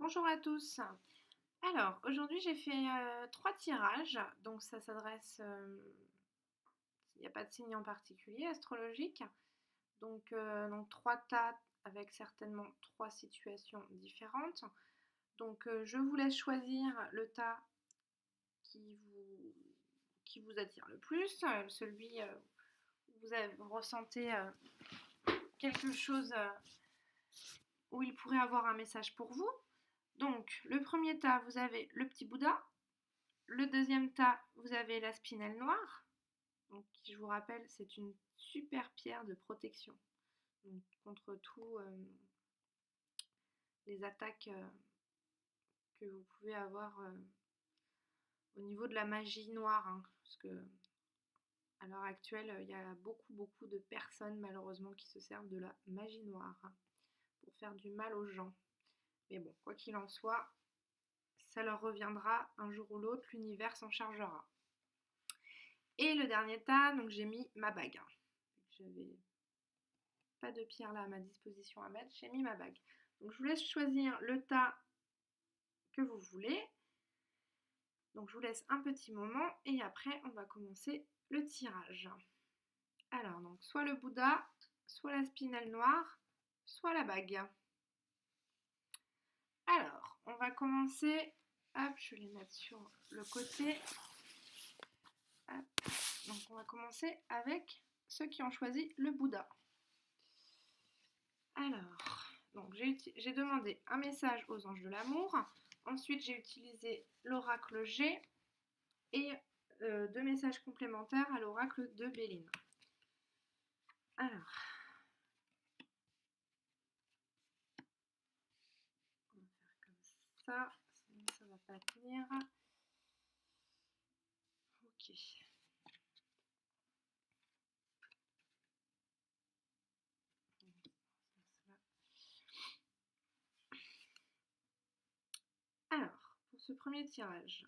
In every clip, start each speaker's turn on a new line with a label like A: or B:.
A: Bonjour à tous. Alors, aujourd'hui j'ai fait 3 tirages, donc ça s'adresse, il n'y a pas de signe en particulier astrologique. Donc 3 tas avec certainement 3 situations différentes. Donc je vous laisse choisir le tas qui vous, qui vous attire le plus, celui où vous ressentez quelque chose où il pourrait avoir un message pour vous. Donc le premier tas, vous avez le petit Bouddha. Le deuxième tas, vous avez la spinelle noire, donc, qui, je vous rappelle, c'est une super pierre de protection donc, contre tous les attaques que vous pouvez avoir au niveau de la magie noire. Parce que à l'heure actuelle, il y a beaucoup de personnes malheureusement qui se servent de la magie noire pour faire du mal aux gens. Mais bon, quoi qu'il en soit, ça leur reviendra un jour ou l'autre, l'univers s'en chargera. Et le dernier tas, donc j'ai mis ma bague. J'avais pas de pierre là à ma disposition à mettre, j'ai mis ma bague. Donc je vous laisse choisir le tas que vous voulez. Donc je vous laisse un petit moment et après on va commencer le tirage. Alors donc soit le Bouddha, soit la spinelle noire, soit la bague. Alors on va commencer, hop je vais les mettre sur le côté. Hop. Donc on va commencer avec ceux qui ont choisi le Bouddha. Alors, donc j'ai demandé un message aux anges de l'amour. Ensuite, j'ai utilisé l'oracle G et 2 messages complémentaires à l'oracle de Béline. Alors, on va faire comme ça, sinon ça va pas tenir. Ok. Alors, pour ce premier tirage,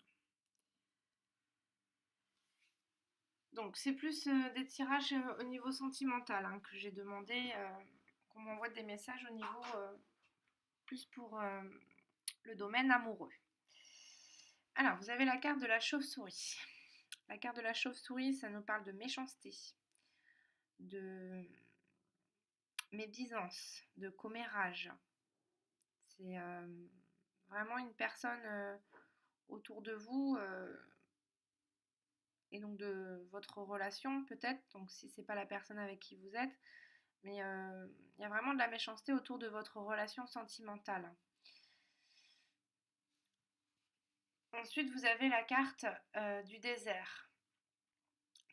A: donc c'est plus des tirages au niveau sentimental que j'ai demandé qu'on m'envoie des messages au niveau plus pour le domaine amoureux. Alors, vous avez la carte de la chauve-souris. La carte de la chauve-souris, ça nous parle de méchanceté, de médisance, de commérage. C'est vraiment une personne autour de vous et donc de votre relation peut-être, donc si c'est pas la personne avec qui vous êtes, mais il y a vraiment de la méchanceté autour de votre relation sentimentale. Ensuite, vous avez la carte du désert.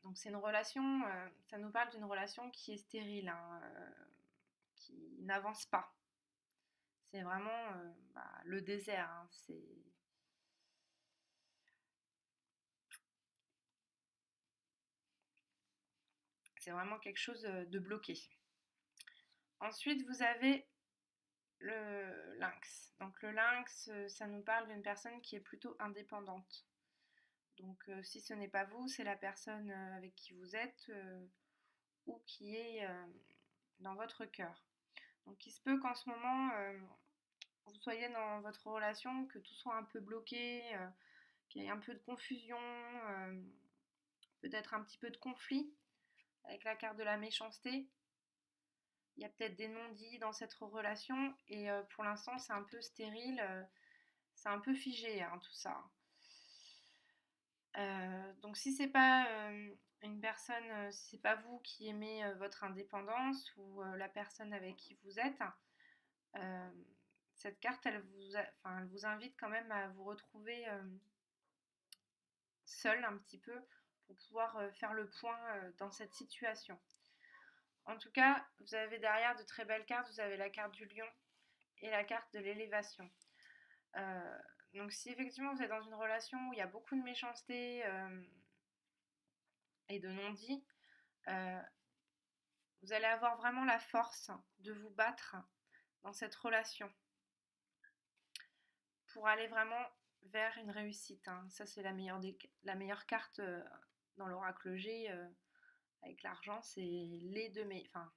A: Donc c'est une relation, ça nous parle d'une relation qui est stérile, qui n'avance pas. C'est vraiment le désert. C'est vraiment quelque chose de bloqué. Ensuite, vous avez le lynx. Donc le lynx, ça nous parle d'une personne qui est plutôt indépendante. Donc si ce n'est pas vous, c'est la personne avec qui vous êtes ou qui est dans votre cœur. Donc il se peut qu'en ce moment, vous soyez dans votre relation, que tout soit un peu bloqué, qu'il y ait un peu de confusion, peut-être un petit peu de conflit avec la carte de la méchanceté. Il y a peut-être des non-dits dans cette relation et pour l'instant c'est un peu stérile, c'est un peu figé tout ça. Donc si c'est pas une personne, si c'est pas vous qui aimez votre indépendance ou la personne avec qui vous êtes, euh, cette carte elle vous invite quand même à vous retrouver seul un petit peu pour pouvoir faire le point dans cette situation. En tout cas, vous avez derrière de très belles cartes. Vous avez la carte du lion et la carte de l'élévation. Euh, donc si effectivement vous êtes dans une relation où il y a beaucoup de méchanceté et de non-dits, euh, vous allez avoir vraiment la force de vous battre dans cette relation pour aller vraiment vers une réussite. Ça c'est la meilleure carte dans l'oracle G avec l'argent, c'est les deux meilleurs. Enfin,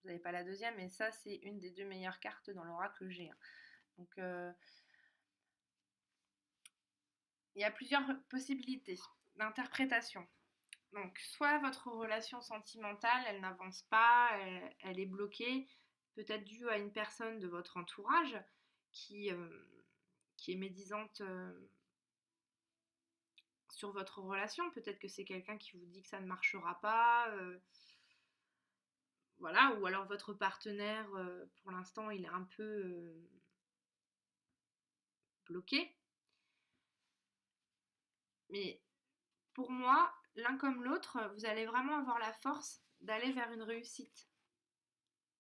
A: vous n'avez pas la deuxième, mais ça c'est une des 2 meilleures cartes dans l'oracle G. Donc il y a plusieurs possibilités d'interprétation. Donc, soit votre relation sentimentale, elle n'avance pas, elle est bloquée, peut-être due à une personne de votre entourage qui, euh, qui est médisante sur votre relation. Peut-être que c'est quelqu'un qui vous dit que ça ne marchera pas, voilà, ou alors votre partenaire, pour l'instant, il est un peu bloqué. Mais pour moi, l'un comme l'autre, vous allez vraiment avoir la force d'aller vers une réussite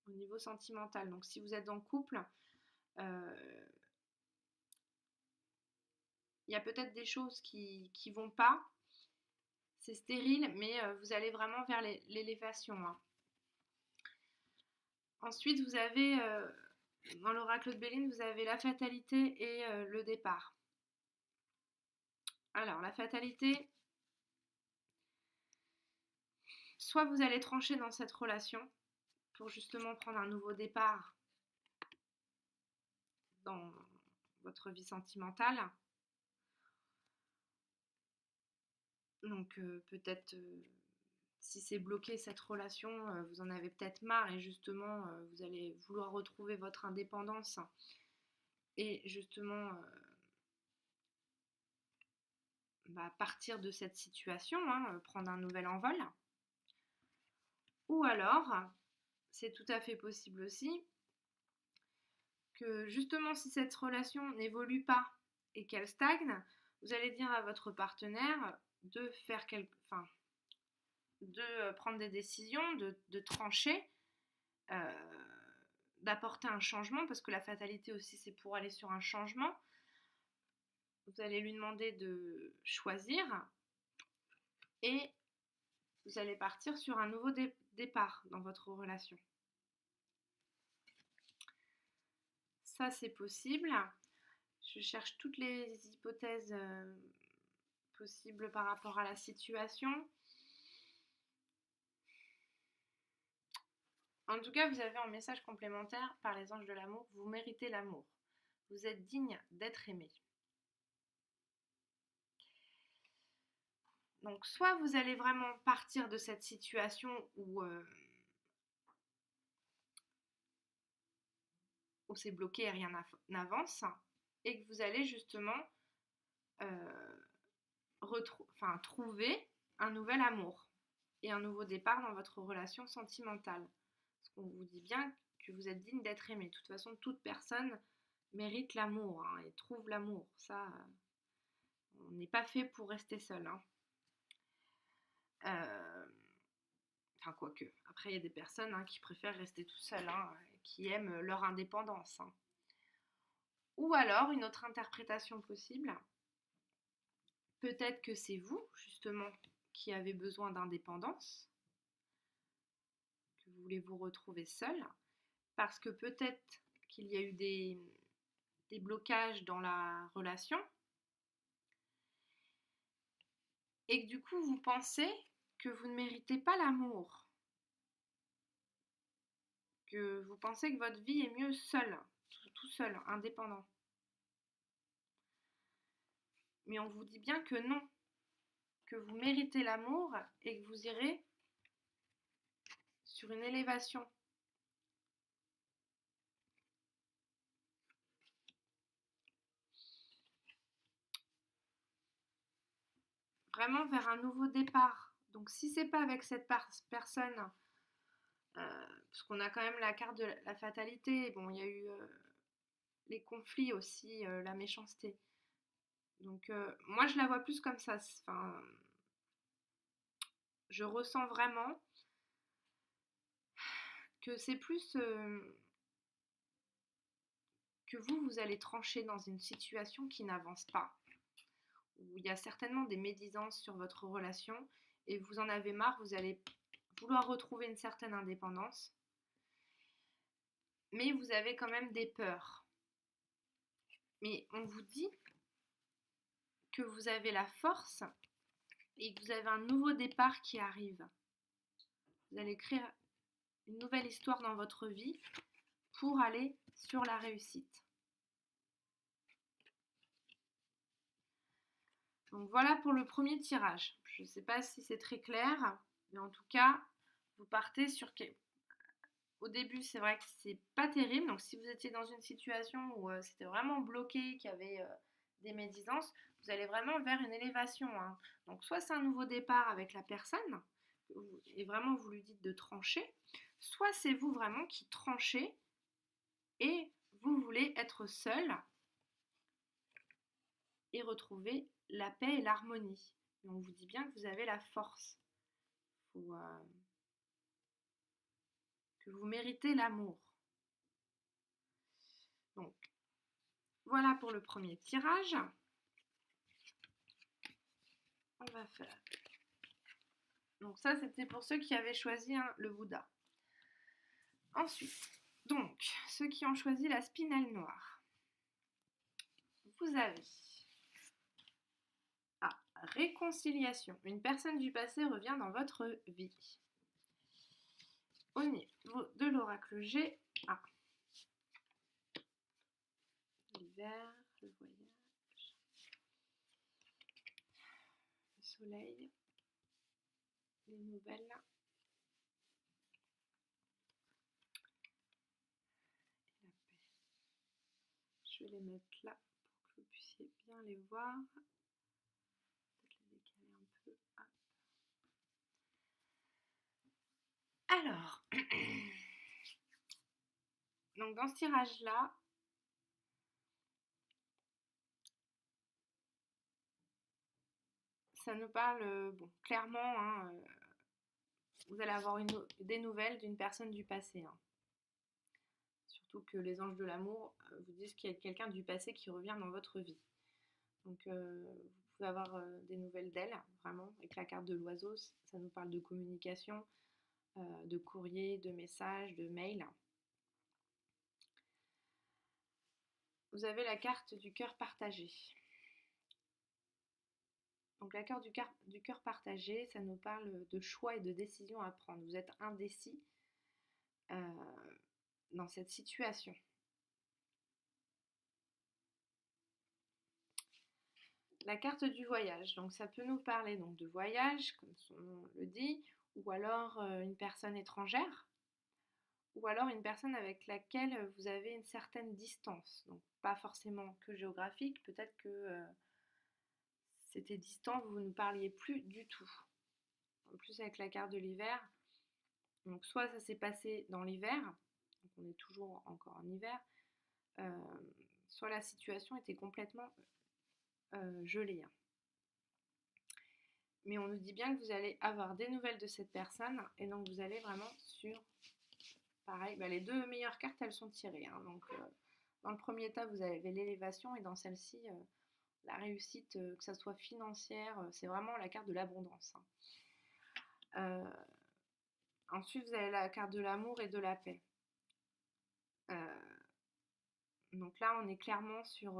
A: au niveau sentimental. Donc si vous êtes en couple, euh, il y a peut-être des choses qui vont pas, c'est stérile, mais vous allez vraiment vers l'élévation, hein. Ensuite, vous avez, dans l'oracle de Béline, vous avez la fatalité et le départ. Alors, la fatalité, soit vous allez trancher dans cette relation pour justement prendre un nouveau départ dans votre vie sentimentale. Donc peut-être si c'est bloqué cette relation, vous en avez peut-être marre et justement vous allez vouloir retrouver votre indépendance et justement partir de cette situation, hein, prendre un nouvel envol. Ou alors, c'est tout à fait possible aussi que justement si cette relation n'évolue pas et qu'elle stagne, vous allez dire à votre partenaire de faire de prendre des décisions, de trancher, euh, d'apporter un changement, parce que la fatalité aussi c'est pour aller sur un changement. Vous allez lui demander de choisir et vous allez partir sur un nouveau départ dans votre relation. Ça c'est possible. Je cherche toutes les hypothèses possibles par rapport à la situation. En tout cas, vous avez un message complémentaire par les anges de l'amour. Vous méritez l'amour. Vous êtes digne d'être aimé. Donc, soit vous allez vraiment partir de cette situation où c'est bloqué et rien n'avance, et que vous allez justement trouver un nouvel amour et un nouveau départ dans votre relation sentimentale. Parce qu'on vous dit bien que vous êtes digne d'être aimé. De toute façon, toute personne mérite l'amour, hein, et trouve l'amour. Ça, on n'est pas fait pour rester seul, hein. Enfin, quoique. Après, il y a des personnes, hein, qui préfèrent rester tout seuls, hein, qui aiment leur indépendance, hein. Ou alors, une autre interprétation possible, peut-être que c'est vous, justement, qui avez besoin d'indépendance, que vous voulez vous retrouver seul, parce que peut-être qu'il y a eu des blocages dans la relation, et que du coup, vous pensez que vous ne méritez pas l'amour, que vous pensez que votre vie est mieux seul, tout seul, indépendant. Mais on vous dit bien que non, que vous méritez l'amour et que vous irez sur une élévation. Vraiment vers un nouveau départ. Donc si c'est pas avec cette personne, parce qu'on a quand même la carte de la fatalité, bon, il y a eu les conflits aussi, la méchanceté. Donc moi je la vois plus comme ça. Enfin, je ressens vraiment que c'est plus que vous allez trancher dans une situation qui n'avance pas, où il y a certainement des médisances sur votre relation et vous en avez marre, vous allez vouloir retrouver une certaine indépendance, mais vous avez quand même des peurs. Mais on vous dit que vous avez la force et que vous avez un nouveau départ qui arrive. Vous allez créer une nouvelle histoire dans votre vie pour aller sur la réussite. Donc voilà pour le premier tirage. Je ne sais pas si c'est très clair, mais en tout cas, vous partez sur... Au début, c'est vrai que c'est pas terrible. Donc si vous étiez dans une situation où c'était vraiment bloqué, qu'il y avait des médisances, vous allez vraiment vers une élévation, hein. Donc soit c'est un nouveau départ avec la personne, et vraiment vous lui dites de trancher, soit c'est vous vraiment qui tranchez et vous voulez être seul et retrouver la paix et l'harmonie. Et on vous dit bien que vous avez la force, faut, que vous méritez l'amour. Donc voilà pour le premier tirage. On va faire. Donc ça, c'était pour ceux qui avaient choisi le Bouddha. Ensuite, donc, ceux qui ont choisi la spinelle noire. Vous avez réconciliation. Une personne du passé revient dans votre vie. Au niveau de l'oracle G, l'hiver, le voyage, le soleil, les nouvelles, et la paix. Je vais les mettre là pour que vous puissiez bien les voir. Peut-être les décaler un peu. Alors, donc dans ce tirage-là, ça nous parle, bon, clairement, hein, vous allez avoir des nouvelles d'une personne du passé, hein. Surtout que les anges de l'amour vous disent qu'il y a quelqu'un du passé qui revient dans votre vie. Donc vous pouvez avoir des nouvelles d'elle, vraiment, avec la carte de l'oiseau, ça nous parle de communication, de courrier, de messages, de mails. Vous avez la carte du cœur partagé. Donc la carte du cœur partagé, ça nous parle de choix et de décisions à prendre. Vous êtes indécis dans cette situation. La carte du voyage, donc ça peut nous parler donc de voyage, comme son nom le dit, ou alors une personne étrangère, ou alors une personne avec laquelle vous avez une certaine distance. Donc pas forcément que géographique, peut-être que c'était distant, vous ne parliez plus du tout. En plus avec la carte de l'hiver, donc soit ça s'est passé dans l'hiver, donc on est toujours encore en hiver, soit la situation était complètement gelée. Mais on nous dit bien que vous allez avoir des nouvelles de cette personne et donc vous allez vraiment sur, pareil, les deux meilleures cartes elles sont tirées, hein. Donc dans le premier état vous avez l'élévation et dans celle-ci la réussite, que ça soit financière, c'est vraiment la carte de l'abondance, hein. Ensuite vous avez la carte de l'amour et de la paix. Donc là on est clairement sur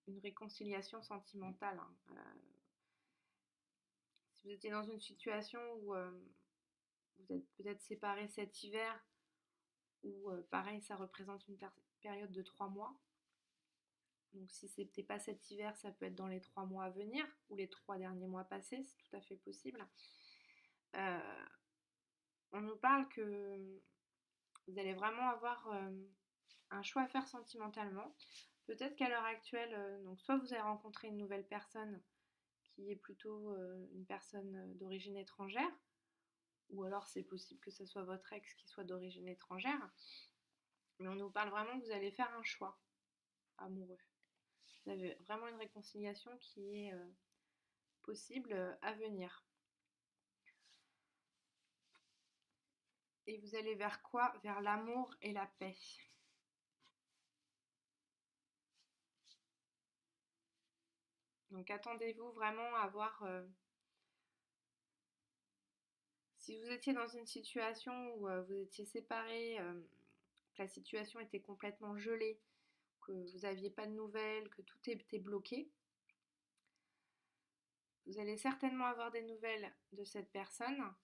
A: une réconciliation sentimentale, hein. Si vous étiez dans une situation où vous êtes peut-être séparés cet hiver, ou pareil, ça représente une période de 3 mois. Donc si ce n'était pas cet hiver, ça peut être dans les 3 mois à venir, ou les 3 derniers mois passés, c'est tout à fait possible. On nous parle que vous allez vraiment avoir un choix à faire sentimentalement. Peut-être qu'à l'heure actuelle, donc soit vous avez rencontré une nouvelle personne qui est plutôt une personne d'origine étrangère, ou alors c'est possible que ce soit votre ex qui soit d'origine étrangère, mais on nous parle vraiment que vous allez faire un choix amoureux. Vous avez vraiment une réconciliation qui est possible à venir. Et vous allez vers quoi? Vers l'amour et la paix. Donc attendez-vous vraiment à voir... si vous étiez dans une situation où vous étiez séparés, que la situation était complètement gelée, que vous n'aviez pas de nouvelles, que tout était bloqué, vous allez certainement avoir des nouvelles de cette personne.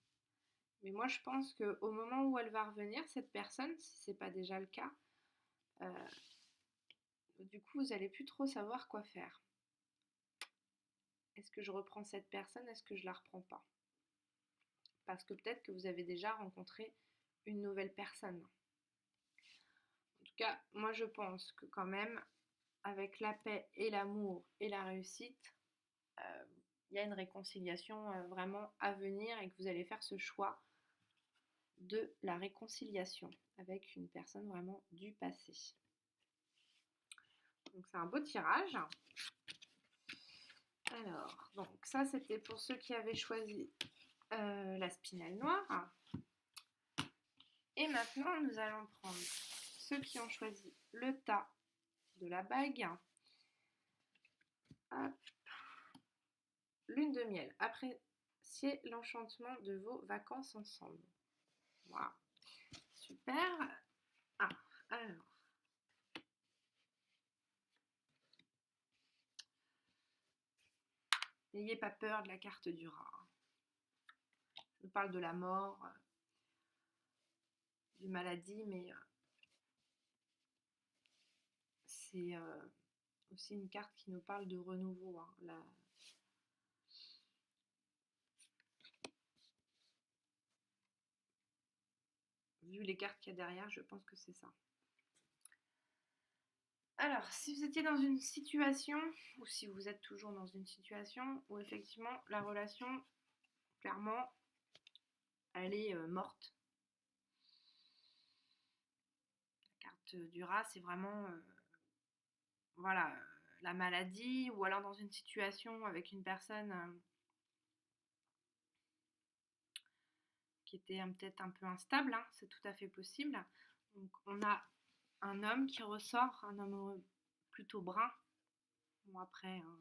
A: Mais moi, je pense qu'au moment où elle va revenir, cette personne, si ce n'est pas déjà le cas, du coup, vous n'allez plus trop savoir quoi faire. est-ce que je reprends cette personne, est-ce que je la reprends pas? Parce que peut-être que vous avez déjà rencontré une nouvelle personne. En tout cas, moi je pense que quand même, avec la paix et l'amour et la réussite, euh, il y a une réconciliation vraiment à venir et que vous allez faire ce choix de la réconciliation avec une personne vraiment du passé. Donc c'est un beau tirage. Alors, donc ça c'était pour ceux qui avaient choisi la spinelle noire. Et maintenant nous allons prendre ceux qui ont choisi le tas de la bague. Hop. Lune de miel. Appréciez l'enchantement de vos vacances ensemble. Voilà. Super. Ah, alors. N'ayez pas peur de la carte du rat. Je parle de la mort, de maladie, mais c'est aussi une carte qui nous parle de renouveau. Hein. Vu les cartes qu'il y a derrière, je pense que c'est ça. Alors, si vous étiez dans une situation, ou si vous êtes toujours dans une situation où effectivement la relation, clairement, elle est morte. La carte du rat, c'est vraiment voilà, la maladie, ou alors dans une situation avec une personne qui était peut-être un peu instable, hein, c'est tout à fait possible. Donc on a un homme qui ressort, un homme plutôt brun. Bon après, hein,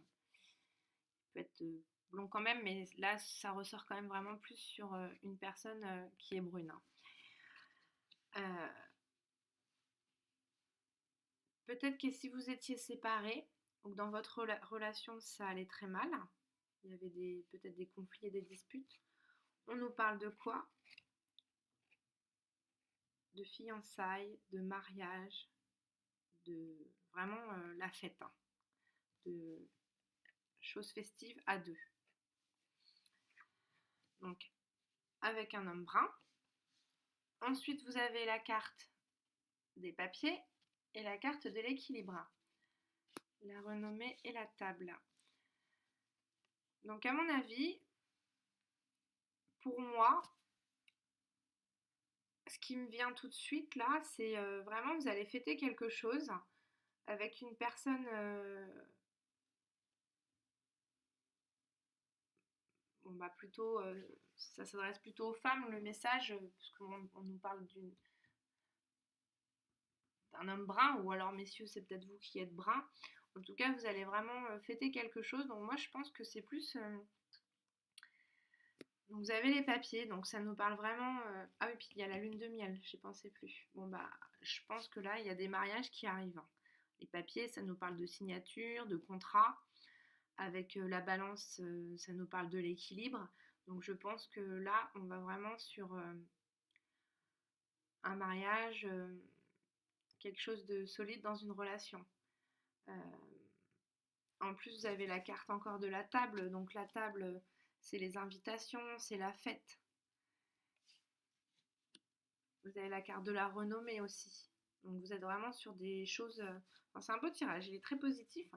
A: il peut être blond quand même, mais là ça ressort quand même vraiment plus sur une personne qui est brune. Euh, Peut-être que si vous étiez séparés, ou que dans votre relation ça allait très mal, il y avait peut-être des conflits et des disputes, on nous parle de quoi? De fiançailles, de mariage, de vraiment la fête, hein, de choses festives à deux. Donc avec un homme brun. Ensuite vous avez la carte des papiers et la carte de l'équilibre, la renommée et la table. Donc à mon avis, pour moi, ce qui me vient tout de suite là, c'est vraiment vous allez fêter quelque chose avec une personne bon bah plutôt ça s'adresse plutôt aux femmes le message parce qu'on nous parle d'un homme brun, ou alors messieurs c'est peut-être vous qui êtes brun. En tout cas vous allez vraiment fêter quelque chose, donc moi je pense que c'est plus donc vous avez les papiers, donc ça nous parle vraiment ah oui, puis il y a la lune de miel, j'y pensais plus. Bon bah je pense que là il y a des mariages qui arrivent, hein. Les papiers ça nous parle de signature, de contrat. Avec la balance ça nous parle de l'équilibre, donc je pense que là on va vraiment sur un mariage, quelque chose de solide dans une relation. Euh, En plus, vous avez la carte encore de la table. Donc la table, c'est les invitations, c'est la fête. Vous avez la carte de la renommée aussi. Donc vous êtes vraiment sur des choses... enfin, c'est un beau tirage, il est très positif.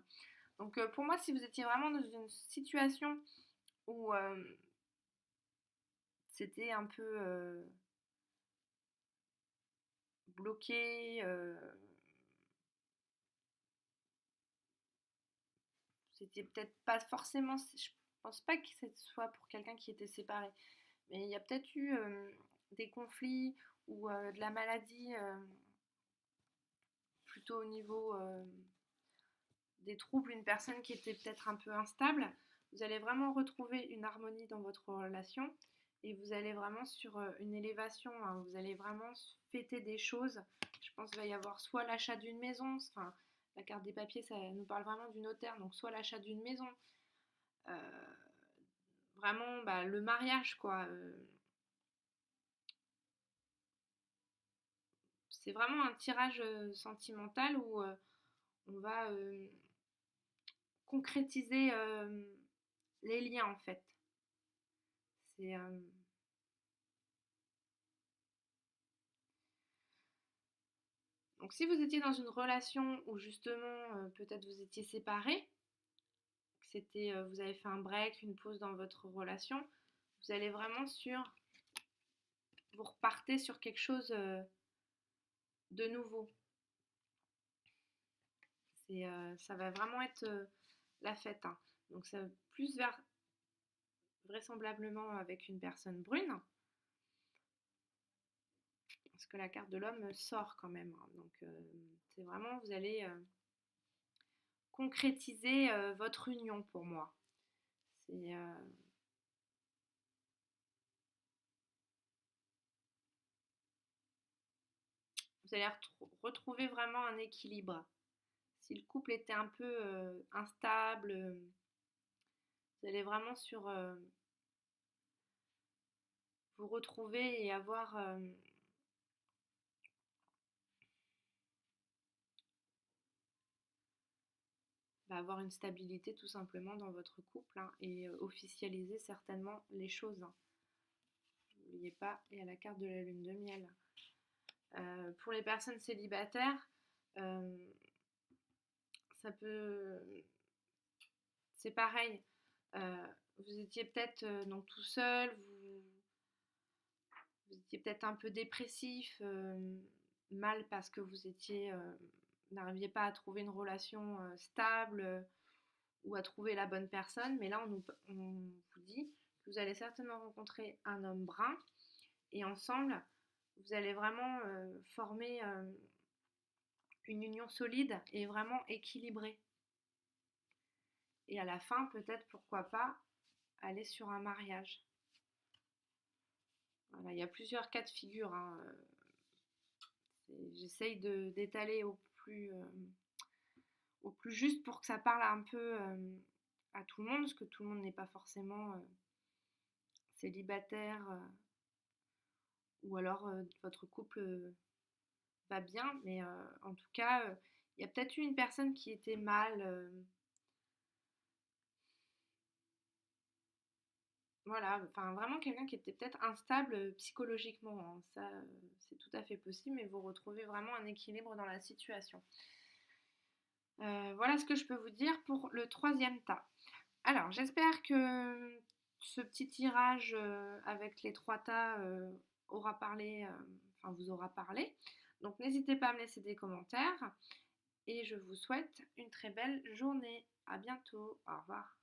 A: Donc pour moi, si vous étiez vraiment dans une situation où c'était un peu bloqué, c'était peut-être pas forcément... Je pense pas que ce soit pour quelqu'un qui était séparé. Mais il y a peut-être eu des conflits ou de la maladie plutôt au niveau des troubles, une personne qui était peut-être un peu instable. Vous allez vraiment retrouver une harmonie dans votre relation et vous allez vraiment sur une élévation, hein. Vous allez vraiment fêter des choses. Je pense qu'il va y avoir soit l'achat d'une maison, enfin la carte des papiers ça nous parle vraiment du notaire, donc soit l'achat d'une maison, euh, vraiment bah, le mariage quoi. C'est vraiment un tirage sentimental où on va concrétiser les liens en fait. C'est donc si vous étiez dans une relation où justement peut-être vous étiez séparés, c'était vous avez fait un break, une pause dans votre relation, vous allez vraiment vous repartez sur quelque chose de nouveau. Ça va vraiment être la fête, hein. Donc ça plus vers vraisemblablement avec une personne brune, parce que la carte de l'homme sort quand même, hein. Donc c'est vraiment, vous allez concrétiser votre union pour moi. C'est, vous allez retrouver vraiment un équilibre. Si le couple était un peu instable, vous allez vraiment vous retrouver et avoir une stabilité tout simplement dans votre couple, hein, et officialiser certainement les choses, hein. N'oubliez pas, il y a la carte de la lune de miel. Pour les personnes célibataires, euh, ça peut, c'est pareil. Vous étiez peut-être donc tout seul, vous étiez peut-être un peu dépressif, mal parce que n'arriviez pas à trouver une relation stable ou à trouver la bonne personne. Mais là, on vous dit que vous allez certainement rencontrer un homme brun et ensemble, vous allez vraiment former une union solide et vraiment équilibrée. Et à la fin, peut-être, pourquoi pas, aller sur un mariage. Voilà, il y a plusieurs cas de figure, hein. J'essaye d'étaler au plus juste pour que ça parle un peu à tout le monde, parce que tout le monde n'est pas forcément célibataire, ou alors votre couple va bien, mais en tout cas, il y a peut-être eu une personne qui était mal, voilà, enfin vraiment quelqu'un qui était peut-être instable psychologiquement, hein. Ça, c'est tout à fait possible, mais vous retrouvez vraiment un équilibre dans la situation. Voilà ce que je peux vous dire pour le troisième tas. Alors, j'espère que ce petit tirage avec les trois tas aura parlé, enfin vous aura parlé. Donc, n'hésitez pas à me laisser des commentaires et je vous souhaite une très belle journée. À bientôt. Au revoir.